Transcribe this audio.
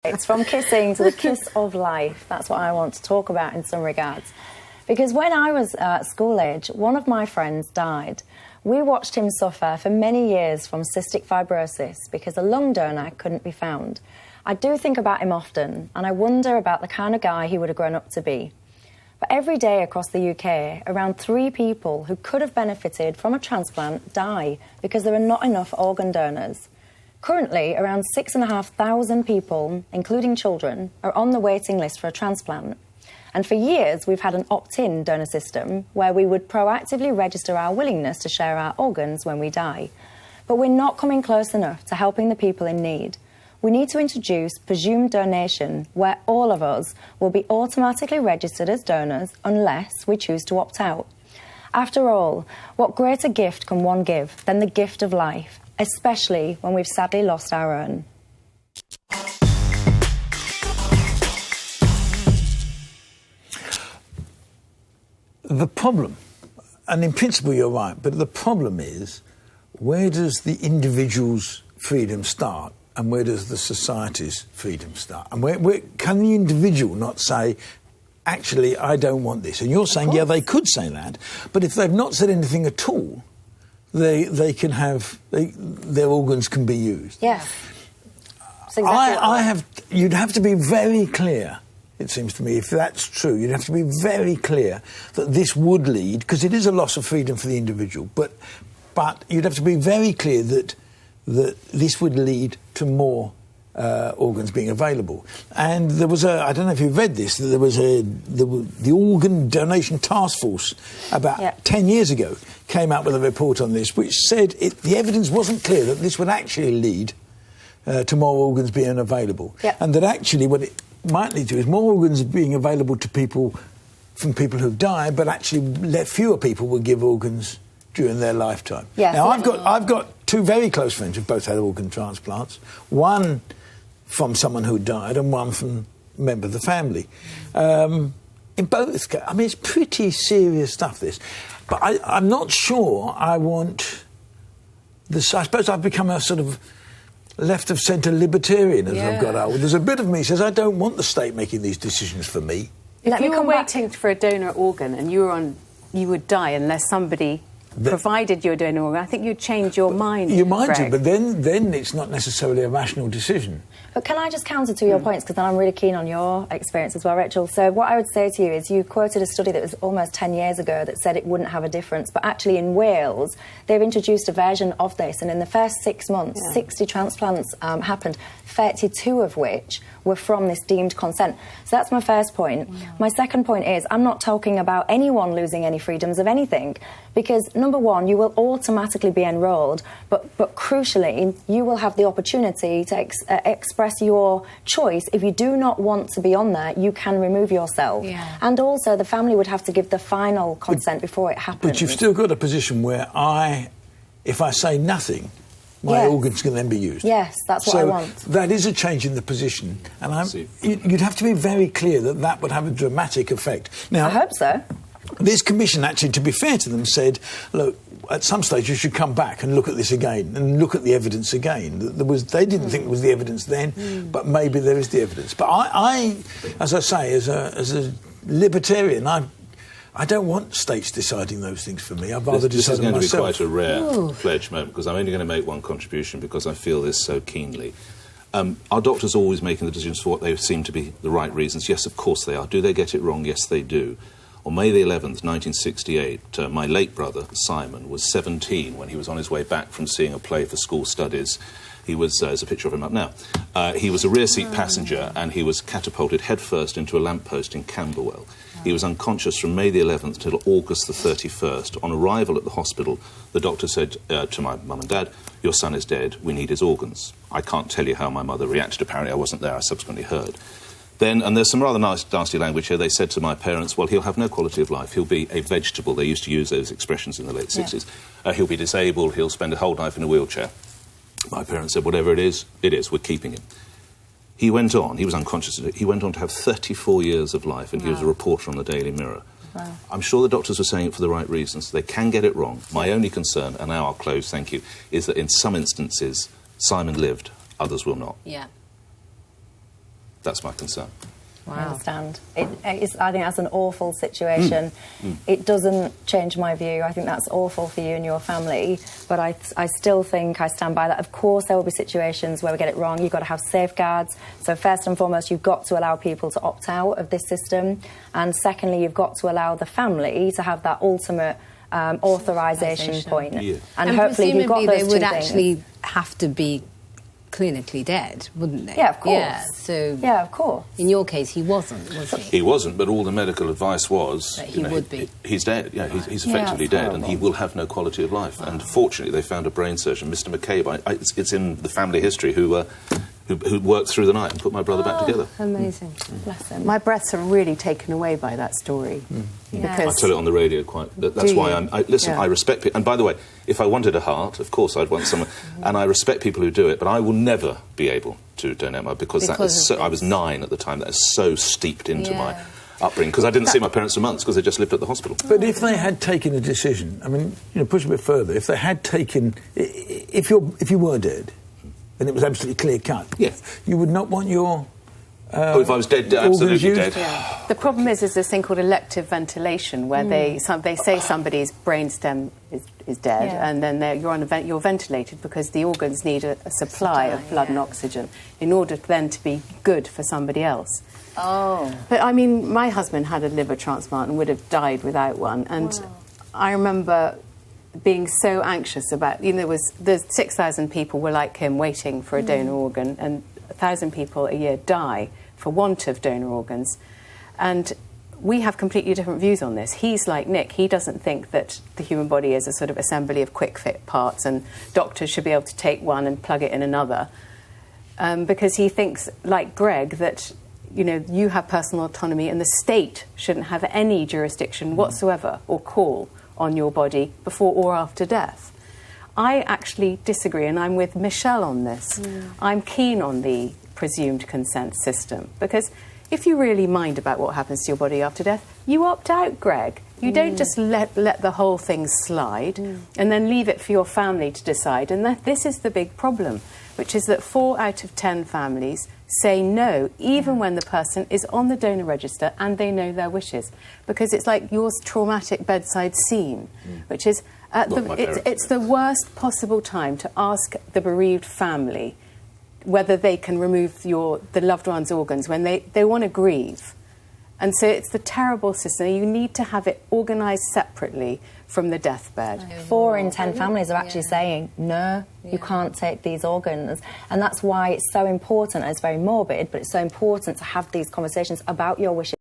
It's from kissing to the kiss of life. That's what I want to talk about in some regards. Because when I was school age, one of my friends died. We watched him suffer for many years from cystic fibrosis because a lung donor couldn't be found. I do think about him often, and I wonder about the kind of guy he would have grown up to be. But every day across the UK, around 3 people who could have benefited from a transplant die because there are not enough organ donors. Currently, around 6,500 people, including children, are on the waiting list for a transplant. And for years, we've had an opt-in donor system where we would proactively register our willingness to share our organs when we die. But we're not coming close enough to helping the people in need. We need to introduce presumed donation, where all of us will be automatically registered as donors unless we choose to opt out. After all, what greater gift can one give than the gift of life, especially when we've sadly lost our own? The problem, and in principle you're right, but the problem is, where does the individual's freedom start and where does the society's freedom start? And where can the individual not say, actually, I don't want this? And you're saying, yeah, they could say that, but if they've not said anything at all, they can have, their organs can be used. Yes. Exactly you'd have to be very clear, it seems to me, if that's true, you'd have to be very clear that this would lead, because it is a loss of freedom for the individual, but you'd have to be very clear that this would lead to more organs being available. And there was I don't know if you've read this, there was the Organ Donation Task Force about 10 years ago came out with a report on this, which said the evidence wasn't clear that this would actually lead to more organs being available. And that actually what it might lead to is more organs being available to people from people who've died, but actually fewer people will give organs during their lifetime. Now, I've got 2 very close friends who've both had organ transplants. One from someone who died and one from a member of the family. In both, I mean, it's pretty serious stuff, this. But I'm not sure I want this. I suppose I've become a sort of left-of-centre libertarian as I've got out. There's a bit of me says I don't want the state making these decisions for me. If you were waiting for a donor organ and you would die unless somebody provided you a donor organ, I think you'd change your mind. You might do, but then it's not necessarily a rational decision. But can I just counter to your points, because then I'm really keen on your experience as well, Rachel. So what I would say to you is you quoted a study that was almost 10 years ago that said it wouldn't have a difference, but actually in Wales they've introduced a version of this, and in the first 6 months 60 transplants happened, 32 of which were from this deemed consent. So that's my first point. My second point is I'm not talking about anyone losing any freedoms of anything, because number one, you will automatically be enrolled, but crucially, you will have the opportunity to express your choice. If you do not want to be on there, you can remove yourself. And also, the family would have to give the final consent before it happens. But you've still got a position where if I say nothing, my organs can then be used. Yes, that's what I want. That is a change in the position, and you'd have to be very clear that would have a dramatic effect. Now, I hope so. This commission, actually, to be fair to them, said, look, at some stage you should come back and look at this again and look at the evidence again. They didn't think there was the evidence then, but maybe there is the evidence. But I as I say, as a libertarian, I don't want states deciding those things for me. I'd rather decide them myself. This is going to be quite a rare pledge moment, because I'm only going to make one contribution because I feel this so keenly. Are doctors always making the decisions for what they seem to be the right reasons? Yes, of course they are. Do they get it wrong? Yes, they do. On May the 11th, 1968, my late brother, Simon, was 17 when he was on his way back from seeing a play for school studies. He was, there's a picture of him up now, he was a rear seat passenger and he was catapulted headfirst into a lamppost in Camberwell. He was unconscious from May the 11th till August the 31st. On arrival at the hospital, the doctor said to my mum and dad, your son is dead, we need his organs. I can't tell you how my mother reacted. Apparently I wasn't there, I subsequently heard. Then, and there's some rather nasty language here, they said to my parents, well, he'll have no quality of life, he'll be a vegetable. They used to use those expressions in the late 60s. He'll be disabled, he'll spend a whole life in a wheelchair. My parents said, whatever it is, we're keeping him. He went on, he was unconscious, he went on to have 34 years of life, and he was a reporter on the Daily Mirror. I'm sure the doctors were saying it for the right reasons. They can get it wrong. My only concern, and now I'll close, thank you, is that in some instances, Simon lived, others will not. That's my concern. I understand. I think that's an awful situation. It doesn't change my view. I think that's awful for you and your family. But I still think I stand by that. Of course, there will be situations where we get it wrong. You've got to have safeguards. So first and foremost, you've got to allow people to opt out of this system. And secondly, you've got to allow the family to have that ultimate authorisation point. Yeah. And hopefully, if you've got those they would two actually things, have to be clinically dead, wouldn't they? Yeah, of course. Yeah, so yeah, of course. in your case, he wasn't, was he? He wasn't, but all the medical advice was... That he would be. He's dead, yeah, he's effectively dead, horrible. and he will have no quality of life. And fortunately, they found a brain surgeon, Mr McCabe, it's in the family history, who worked through the night and put my brother back together. Amazing. Bless him. My breaths are really taken away by that story. I Because tell it on the radio quite... That's why I respect people. And by the way, if I wanted a heart, of course I'd want someone... And I respect people who do it, but I will never be able to donate my... Because that is so, I was 9 at the time. That is so steeped into my upbringing. Because I didn't see my parents for months because they just lived at the hospital. But if they had taken a decision, I mean, push a bit further, if they had taken... If you were dead, and it was absolutely clear-cut, you would not want your... if I was dead, absolutely dead. Yeah. The problem is there's this thing called elective ventilation, where they say somebody's brainstem is dead, and then you're ventilated because the organs need a supply of blood and oxygen in order then to be good for somebody else. Oh. But I mean, my husband had a liver transplant and would have died without one, and I remember being so anxious about, there's 6,000 people were like him waiting for a donor organ, and 1,000 people a year die for want of donor organs. And we have completely different views on this. He's like Nick. He doesn't think that the human body is a sort of assembly of quick-fit parts and doctors should be able to take one and plug it in another. Because he thinks, like Greg, that, you have personal autonomy and the state shouldn't have any jurisdiction whatsoever or call on your body before or after death. I actually disagree, and I'm with Michelle on this. I'm keen on the presumed consent system, because if you really mind about what happens to your body after death, you opt out, Greg. You don't just let the whole thing slide and then leave it for your family to decide. And this is the big problem, which is that 4 out of 10 families say no, even when the person is on the donor register and they know their wishes. Because it's like your traumatic bedside scene, which is... it's the worst possible time to ask the bereaved family whether they can remove the loved one's organs when they want to grieve. And so it's the terrible system. You need to have it organised separately from the deathbed. 4 in 10 families are actually saying, no, you can't take these organs. And that's why it's so important, and it's very morbid, but it's so important to have these conversations about your wishes.